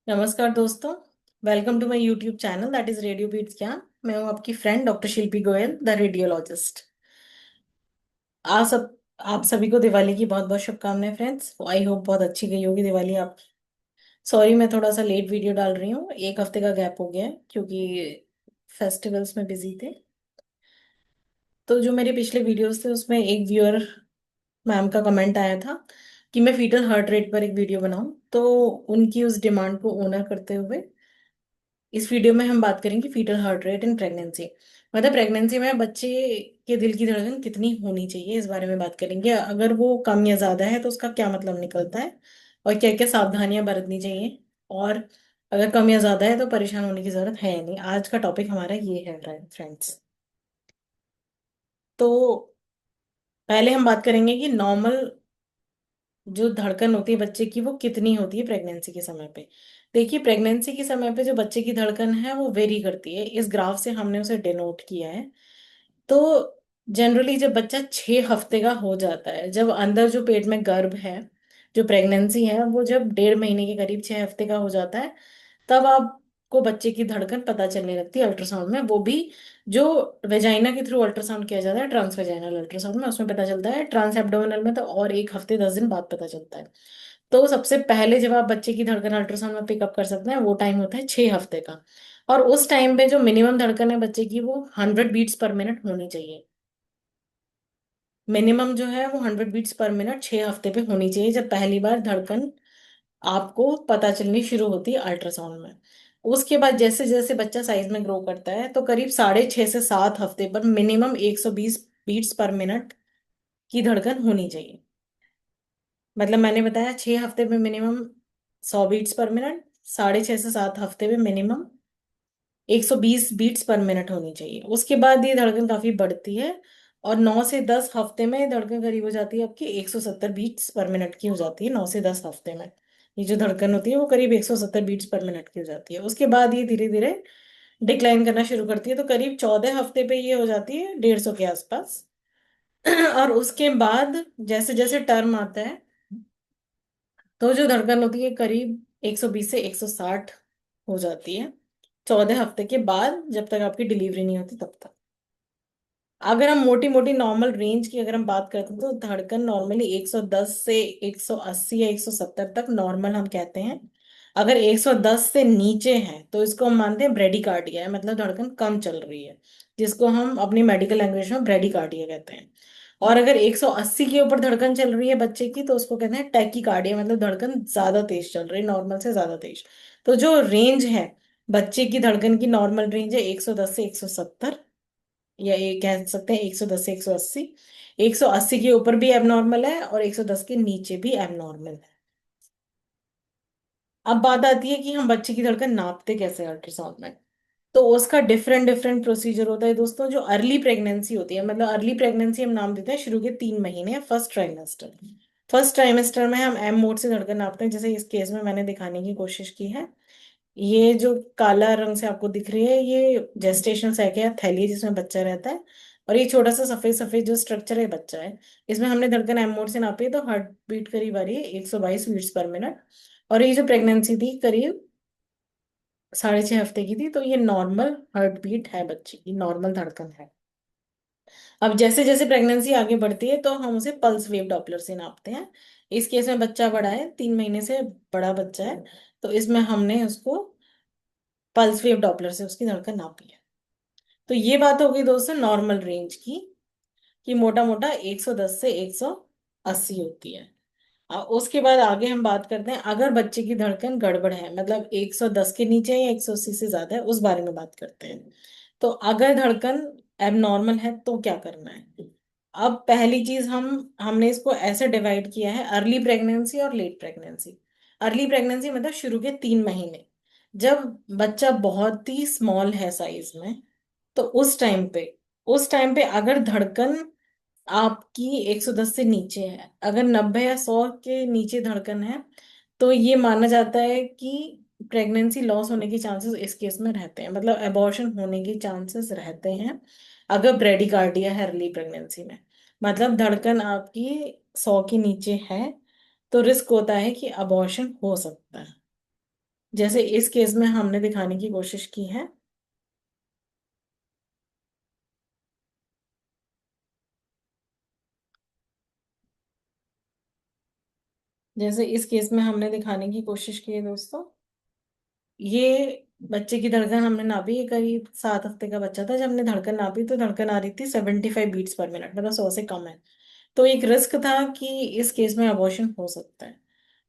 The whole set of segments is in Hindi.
नमस्कार दोस्तों। Welcome to my YouTube channel that is Radio Beats Gyan. मैं हूं आपकी friend doctor Shilpi Goyal the radiologist. आप सभी को दिवाली की बहुत बहुत शुभकामनाएं फ्रेंड्स। आई होप बहुत अच्छी गई होगी दिवाली आप। सॉरी मैं थोड़ा सा लेट वीडियो डाल रही हूँ, एक हफ्ते का गैप हो गया है क्योंकि फेस्टिवल्स में बिजी थे। तो जो मेरे पिछले वीडियोस थे उसमें एक व्यूअर मैम का कमेंट आया था कि मैं फीटल हार्ट रेट पर एक वीडियो बनाऊं, तो उनकी उस डिमांड को ऑनर करते हुए इस वीडियो में हम बात करेंगे fetal heart rate in pregnancy. मतलब प्रेगनेंसी में बच्चे के दिल की धड़कन कितनी होनी चाहिए, इस बारे में बात करेंगे। अगर वो कम या ज्यादा है तो उसका क्या मतलब निकलता है और क्या क्या सावधानियां बरतनी चाहिए। और अगर कम या ज्यादा है तो परेशान होने की जरूरत है नहीं। आज का टॉपिक हमारा ये है फ्रेंड्स। तो पहले हम बात करेंगे कि नॉर्मल जो धड़कन होती है बच्चे की वो कितनी होती है प्रेगनेंसी के समय पे। देखिए, प्रेगनेंसी के समय पे जो बच्चे की धड़कन है वो वेरी करती है। इस ग्राफ से हमने उसे डिनोट किया है। तो जनरली जब बच्चा 6 हफ्ते का हो जाता है, जब अंदर जो पेट में गर्भ है, जो प्रेगनेंसी है वो जब 1.5 महीने के करीब 6 हफ्ते का हो जाता है, तब आपको बच्चे की धड़कन पता चलने लगती है अल्ट्रासाउंड में। वो भी जो वेजाइना के थ्रू अल्ट्रासाउंड किया जाता है, ट्रांस वेजाइनल अल्ट्रासाउंड में, उसमें पता चलता है। ट्रांस एब्डोमिनल में तो और 1 हफ्ते 10 दिन बाद पता चलता है। तो सबसे पहले जब आप बच्चे की धड़कन अल्ट्रासाउंड में पिकअप कर सकते हैं वो टाइम होता है 6 हफ्ते का। और उस टाइम पे जो मिनिमम धड़कन है बच्चे की वो 100 बीट्स पर मिनट होनी चाहिए। मिनिमम जो है वो 100 बीट्स पर मिनट 6 हफ्ते पे होनी चाहिए, जब पहली बार धड़कन आपको पता चलनी शुरू होती है अल्ट्रासाउंड में। उसके बाद जैसे जैसे बच्चा साइज में ग्रो करता है तो करीब 6.5 से 7 हफ्ते पर मिनिमम 120 बीट्स पर मिनट की धड़कन होनी चाहिए। मतलब मैंने बताया 6 हफ्ते में मिनिमम 100 बीट्स पर मिनट, 6.5 से 7 हफ्ते में मिनिमम 120 बीट्स पर मिनट होनी चाहिए। उसके बाद ये धड़कन काफी बढ़ती है और 9 से 10 हफ्ते में ये धड़कन करीब हो जाती है आपकी 170 बीट्स पर मिनट की हो जाती है। 9 से 10 हफ्ते में ये जो धड़कन होती है वो करीब 170 बीट्स पर मिनट की हो जाती है। उसके बाद ये धीरे धीरे डिक्लाइन करना शुरू करती है, तो करीब 14 हफ्ते पे ये हो जाती है 150 के आसपास। और उसके बाद जैसे जैसे टर्म आता है तो जो धड़कन होती है करीब 120 से 160 हो जाती है 14 हफ्ते के बाद, जब तक आपकी डिलीवरी नहीं होती तब तक। अगर हम मोटी मोटी नॉर्मल रेंज की अगर हम बात करते हैं तो धड़कन नॉर्मली 110 से 180 या 170 तक नॉर्मल हम कहते हैं। अगर 110 से नीचे है तो इसको हम मानते हैं ब्रेडिकार्डिया है, मतलब धड़कन कम चल रही है, जिसको हम अपनी मेडिकल लैंग्वेज में ब्रेडिकार्डिया कहते हैं। और अगर 180 के ऊपर धड़कन चल रही है बच्चे की तो उसको कहते हैं टैकीकार्डिया, मतलब धड़कन ज्यादा तेज चल रही है, नॉर्मल से ज्यादा तेज। तो जो रेंज है बच्चे की धड़कन की, नॉर्मल रेंज है 110 से 170, या ये कह सकते हैं 110 से 180। 180 के ऊपर भी एबनॉर्मल है और 110 के नीचे भी एबनॉर्मल है। अब बात आती है कि हम बच्चे की धड़कन नापते कैसे अल्ट्रासाउंड में। तो उसका डिफरेंट डिफरेंट प्रोसीजर होता है दोस्तों। जो अर्ली प्रेगनेंसी होती है, मतलब अर्ली प्रेगनेंसी हम नाम देते हैं शुरू के 3 महीने, फर्स्ट ट्राइमेस्टर। फर्स्ट ट्राइमेस्टर में हम एम मोड से धड़कन नापते हैं, जैसे इस केस में मैंने दिखाने की कोशिश की है। ये जो काला रंग से आपको दिख रही है ये जेस्टेशनल सैक है या थैली है जिसमें बच्चा रहता है। और ये छोटा सा सफेद सफेद जो स्ट्रक्चर है बच्चा है। इसमें हमने धड़कन एम मोड से नापी है तो हार्ट बीट करीब आ रही है 122 बीट्स पर मिनट। और ये जो प्रेगनेंसी थी करीब 6.5 हफ्ते की थी, तो ये नॉर्मल हार्ट बीट है, बच्चे की नॉर्मल धड़कन है। अब जैसे जैसे प्रेगनेंसी आगे बढ़ती है तो हम उसे पल्स वेव डॉपलर से नापते हैं। इस केस में बच्चा बड़ा है, 3 महीने से बड़ा बच्चा है, तो इसमें हमने उसको पल्स वेव डॉपलर से उसकी धड़कन नापी है। तो ये बात हो गई दोस्तों नॉर्मल रेंज की, कि मोटा मोटा 110 से 180 होती है। उसके बाद आगे हम बात करते हैं अगर बच्चे की धड़कन गड़बड़ है, मतलब 110 के नीचे या 180 से ज्यादा है, उस बारे में बात करते हैं। तो अगर धड़कन एबनॉर्मल है तो क्या करना है। अब पहली चीज हमने इसको ऐसे डिवाइड किया है, अर्ली प्रेगनेंसी और लेट प्रेगनेंसी। अर्ली प्रेगनेंसी मतलब शुरू के 3 महीने, जब बच्चा बहुत ही स्मॉल है साइज में। तो उस टाइम पे अगर धड़कन आपकी 110 से नीचे है, अगर 90 या 100 के नीचे धड़कन है, तो ये माना जाता है कि प्रेगनेंसी लॉस होने के चांसेस इस केस में रहते हैं, मतलब अबॉर्शन होने के चांसेस रहते हैं अगर ब्रेडिकार्डिया है अर्ली प्रेगनेंसी में। मतलब धड़कन आपकी 100 के नीचे है तो रिस्क होता है कि अबॉर्शन हो सकता है। जैसे इस केस में हमने दिखाने की कोशिश की है, जैसे इस केस में हमने दिखाने की कोशिश की है दोस्तों, ये बच्चे की धड़कन हमने नापी, ये करीब 7 हफ्ते का बच्चा था, जब हमने धड़कन नापी तो धड़कन आ रही थी 75 बीट्स पर मिनट, मतलब 100 से कम है। तो एक रिस्क था कि इस केस में अबॉर्शन हो सकता है।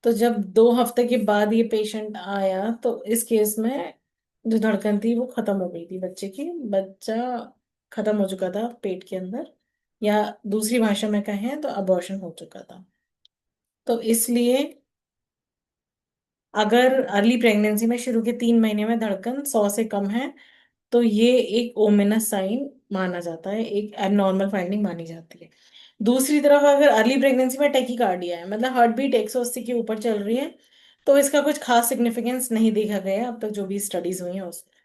तो जब 2 हफ्ते के बाद ये पेशेंट आया तो इस केस में जो धड़कन थी वो खत्म हो गई थी बच्चे की, बच्चा खत्म हो चुका था पेट के अंदर, या दूसरी भाषा में कहें तो अबॉर्शन हो चुका था। तो इसलिए अगर अर्ली प्रेगनेंसी में शुरू के 3 महीने में धड़कन 100 से कम है तो ये एक ओमिनस साइन माना जाता है, एक एबनॉर्मल फाइंडिंग मानी जाती है। दूसरी तरफ अगर अर्ली प्रेगनेंसी में टैकीकार्डिया है, मतलब हार्ट बीट 180 के ऊपर चल रही है, तो इसका कुछ खास सिग्निफिकेंस नहीं देखा गया है अब तक जो भी स्टडीज हुई हैं उसमें।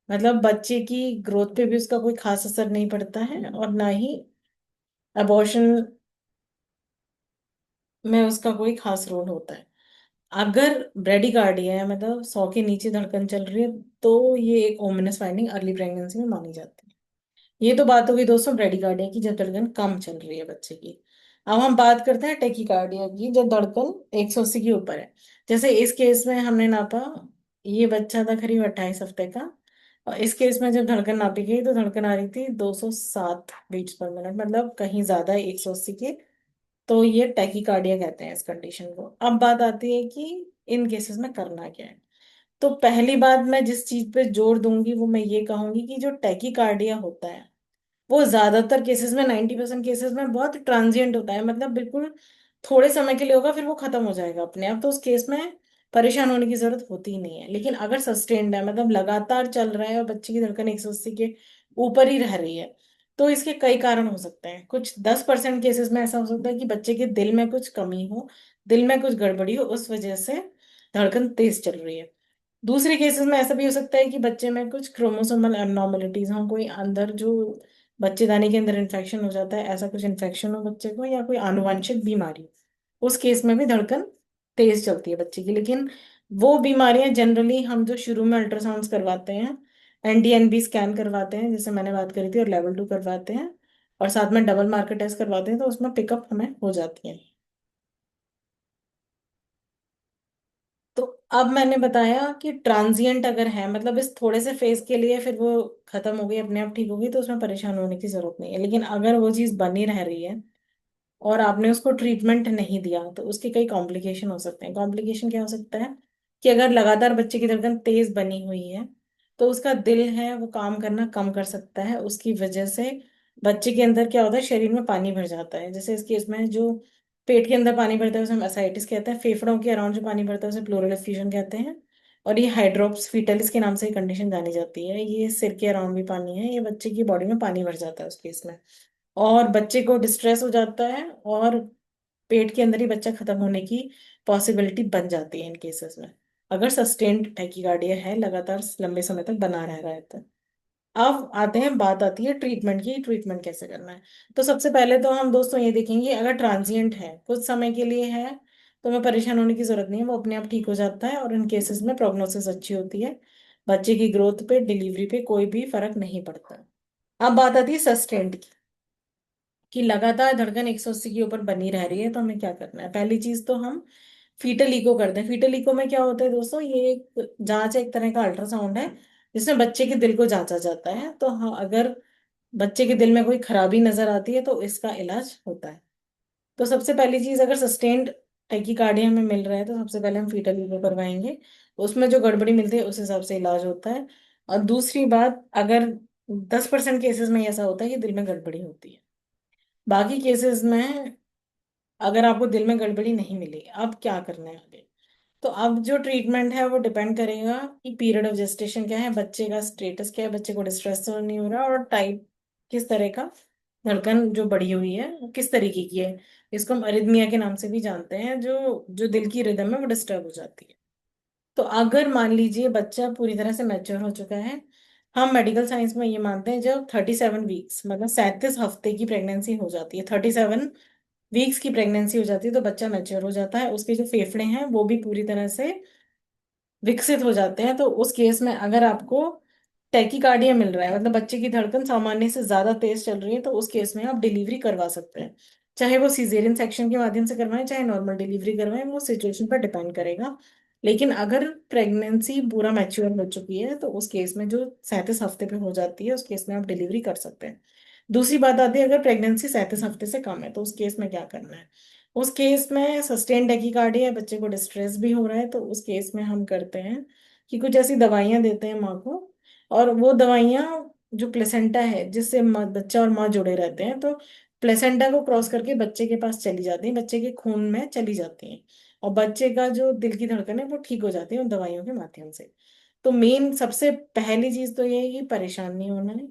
मतलब बच्चे की ग्रोथ पे भी उसका कोई खास असर नहीं पड़ता है और ना ही अबॉर्शन में उसका कोई खास रोल होता है। अगर ब्रेडिकार्डिया है, मतलब 100 के नीचे धड़कन चल रही है, तो ये एक ओमिनस फाइंडिंग अर्ली प्रेगनेंसी में मानी जाती है। ये तो बात हो गई दोस्तों ब्रेडिकार्डिया की, जब धड़कन कम चल रही है बच्चे की। अब हम बात करते हैं टेकिकार्डिया की, जब धड़कन 180 के ऊपर है। जैसे इस केस में हमने नापा, ये बच्चा था करीब 28 हफ्ते का, और इस केस में जब धड़कन नापी गई तो धड़कन आ रही थी 207 बीट्स पर मिनट, मतलब कहीं ज्यादा है 180 के। तो ये टैकीकार्डिया कहते हैं इस कंडीशन को। अब बात आती है कि इन केसेस में करना क्या है। तो पहली बात मैं जिस चीज पे जोर दूंगी वो मैं ये कहूंगी कि जो टैकीकार्डिया होता है वो ज्यादातर केसेस में, 90% केसेस में बहुत ट्रांजिएंट होता है, मतलब बिल्कुल थोड़े समय के लिए होगा फिर वो खत्म हो जाएगा अपने आप, तो उस केस में परेशान होने की जरूरत होती ही नहीं है। लेकिन अगर सस्टेन्ड है, मतलब लगातार चल रहा है और बच्चे की धड़कन 180 के ऊपर ही रह रही है, तो इसके कई कारण हो सकते हैं। कुछ 10% केसेस में ऐसा हो सकता है कि बच्चे के दिल में कुछ कमी हो, दिल में कुछ गड़बड़ी हो, उस वजह से धड़कन तेज चल रही है। दूसरे केसेस में ऐसा भी हो सकता है कि बच्चे में कुछ क्रोमोसोमल एबनॉर्मलिटीज हो, कोई अंदर जो बच्चेदानी के अंदर इन्फेक्शन हो जाता है, ऐसा कुछ इन्फेक्शन हो बच्चे को, या कोई आनुवंशिक बीमारी हो। उस केस में भी धड़कन तेज चलती है बच्चे की। लेकिन वो बीमारियां जनरली हम जो शुरू में अल्ट्रासाउंड करवाते हैं, NDNB स्कैन करवाते हैं जैसे मैंने बात करी थी, और लेवल 2 करवाते हैं, और साथ में डबल मार्कर टेस्ट करवाते हैं, तो उसमें पिकअप हमें हो जाती है। तो अब मैंने बताया कि ट्रांजिएंट अगर है, मतलब इस थोड़े से फेज के लिए फिर वो खत्म हो गई, अपने आप ठीक हो गई, तो उसमें परेशान होने की जरूरत नहीं है। लेकिन अगर वो चीज बनी रह रही है और आपने उसको ट्रीटमेंट नहीं दिया तो उसके कई कॉम्प्लिकेशन हो सकते हैं। कॉम्प्लिकेशन क्या हो सकता है कि अगर लगातार बच्चे की धड़कन तेज बनी हुई है तो उसका दिल है वो काम करना कम कर सकता है, उसकी वजह से बच्चे के अंदर क्या होता है, शरीर में पानी भर जाता है। जैसे इस केस में जो पेट के अंदर पानी भरता है उसे हम एसाइटिस कहते हैं, फेफड़ों के अराउंड जो पानी भरता है उसे प्लोरल एफ्यूजन कहते हैं, और ये हाइड्रोप्स फीटलिस के नाम से कंडीशन जानी जाती है। ये सिर के अराउंड भी पानी है, ये बच्चे की बॉडी में पानी भर जाता है उस केस में, और बच्चे को डिस्ट्रेस हो जाता है, और पेट के अंदर ही बच्चा खत्म होने की पॉसिबिलिटी बन जाती है इन केसेस में, अगर सस्टेन्ड टैकीकार्डिया है, लगातार लंबे समय तक बना रह रहा है तो। अब आते हैं, बात आती है ट्रीटमेंट की, ट्रीटमेंट कैसे करना है। तो सबसे पहले तो हम दोस्तों ये देखेंगे, अगर ट्रांजिएंट है, कुछ समय के लिए है, तो हमें परेशान होने की जरूरत नहीं है, वो अपने आप ठीक हो जाता है, और इन केसेस में प्रोग्नोसिस अच्छी होती है, बच्चे की ग्रोथ पे, डिलीवरी पे कोई भी फर्क नहीं पड़ता। अब बात आती है सस्टेन्ड की, कि लगातार धड़कन 180 के ऊपर बनी रह रही है, तो हमें क्या करना है। पहली चीज तो हम फीटल इको करते हैं। फीटल इको में क्या होता है दोस्तों, ये एक जांच है, एक तरह का अल्ट्रासाउंड है जिसमें बच्चे के दिल को जांचा जाता है। तो हाँ, अगर बच्चे के दिल में कोई खराबी नजर आती है तो इसका इलाज होता है। तो सबसे पहली चीज, अगर सस्टेन्ड टैकीकार्डिया में मिल रहा है तो सबसे पहले हम फीटल इको करवाएंगे, उसमें जो गड़बड़ी मिलती है उस हिसाब से इलाज होता है। और दूसरी बात, अगर 10% केसेस में ऐसा होता है कि दिल में गड़बड़ी होती है, बाकी केसेस में अगर आपको दिल में गड़बड़ी नहीं मिली, अब क्या करना है आगे। तो अब जो ट्रीटमेंट है वो डिपेंड करेगा कि पीरियड ऑफ जेस्टेशन क्या है, बच्चे का स्टेटस क्या है, बच्चे को डिस्ट्रेस तो नहीं हो रहा, और टाइप किस तरह का धड़कन जो बढ़ी हुई है वो किस तरीके की है। इसको हम अरिथमिया के नाम से भी जानते हैं, जो जो दिल की रिदम है वो डिस्टर्ब हो जाती है। तो अगर मान लीजिए बच्चा पूरी तरह से मैच्योर हो चुका है, हम मेडिकल साइंस में ये मानते हैं, जब 37 वीक्स मतलब 37 हफ्ते की प्रेगनेंसी हो जाती है, 37 वीक्स की प्रेगनेंसी हो जाती है, तो बच्चा मैच्योर हो जाता है, उसके जो फेफड़े हैं वो भी पूरी तरह से विकसित हो जाते हैं, तो उस केस में अगर आपको टैकीकार्डिया मिल रहा है, मतलब बच्चे की धड़कन सामान्य से ज्यादा तेज चल रही है, तो उस केस में आप डिलीवरी करवा सकते हैं। चाहे वो सीजेरियन सेक्शन के माध्यम से करवाएं, चाहे नॉर्मल डिलीवरी करवाएं, वो सिचुएशन पर डिपेंड करेगा। लेकिन अगर प्रेगनेंसी पूरा मैच्योर हो चुकी है, तो उस केस में जो 37 हफ्ते पे हो जाती है, उस केस में आप डिलीवरी कर सकते हैं। दूसरी बात आती है, अगर प्रेगनेंसी 37 हफ्ते से कम है, तो उस केस में क्या करना है। उस केस में सस्टेन टैकीकार्डिया है, बच्चे को डिस्ट्रेस भी हो रहा है, तो उस केस में हम करते हैं कि कुछ ऐसी दवाइयां देते हैं माँ को। और वो दवाइयां जो प्लेसेंटा है, जिससे बच्चा और माँ जुड़े रहते हैं, तो प्लेसेंटा को क्रॉस करके बच्चे के पास चली जाती हैं, बच्चे के खून में चली जाती हैं। और बच्चे का जो दिल की धड़कन है वो ठीक हो जाती है उन दवाइयों के माध्यम से। तो मेन सबसे पहली चीज तो ये है कि परेशान नहीं होना है,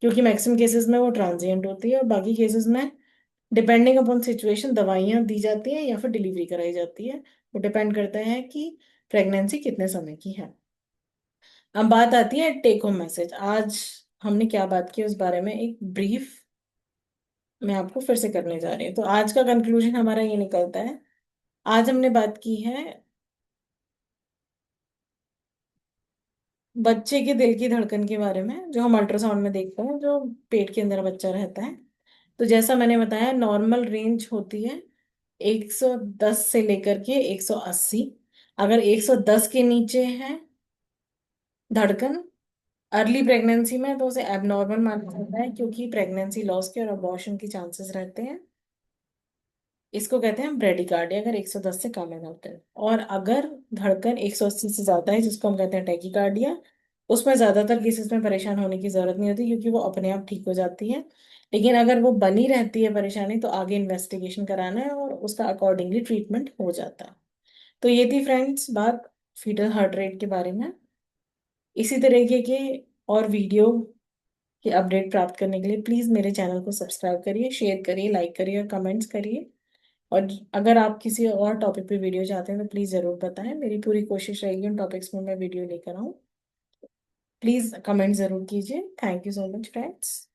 क्योंकि मैक्सिमम केसेस में वो ट्रांजिएंट होती है, और बाकी केसेस में डिपेंडिंग अपॉन सिचुएशन दवाइयाँ दी जाती हैं या फिर डिलीवरी कराई जाती है। वो डिपेंड करता है कि प्रेगनेंसी कितने समय की है। अब बात आती है टेक होम मैसेज। आज हमने क्या बात की उस बारे में एक ब्रीफ मैं आपको फिर से करने जा रही हूँ। तो आज का कंक्लूजन हमारा ये निकलता है। आज हमने बात की है बच्चे के दिल की धड़कन के बारे में, जो हम अल्ट्रासाउंड में देखते हैं, जो पेट के अंदर बच्चा रहता है। तो जैसा मैंने बताया, नॉर्मल रेंज होती है 110 से लेकर के 180। अगर 110 के नीचे है धड़कन अर्ली प्रेगनेंसी में, तो उसे एबनॉर्मल माना जाता है, क्योंकि प्रेगनेंसी लॉस के और अबॉर्शन के चांसेस रहते हैं। इसको कहते हैं ब्रेडिकार्डिया, अगर 110 से कम है धड़कन। और अगर धड़कन 180 से ज्यादा है, जिसको हम कहते हैं टैकीकार्डिया, उसमें ज्यादातर केसेस में परेशान होने की जरूरत नहीं होती, क्योंकि वो अपने आप ठीक हो जाती है। लेकिन अगर वो बनी रहती है परेशानी, तो आगे इन्वेस्टिगेशन कराना है और उसका अकॉर्डिंगली ट्रीटमेंट हो जाता है। तो ये थी फ्रेंड्स बात फीटल हार्ट रेट के बारे में। इसी तरीके के और वीडियो के अपडेट प्राप्त करने के लिए प्लीज मेरे चैनल को सब्सक्राइब करिए, शेयर करिए, लाइक करिए और कमेंट्स करिए। और अगर आप किसी और टॉपिक पे वीडियो चाहते हैं, तो प्लीज़ ज़रूर बताएं। मेरी पूरी कोशिश रहेगी उन टॉपिक्स में मैं वीडियो लेकर आऊँ। प्लीज़ कमेंट ज़रूर कीजिए। Thank you so much friends.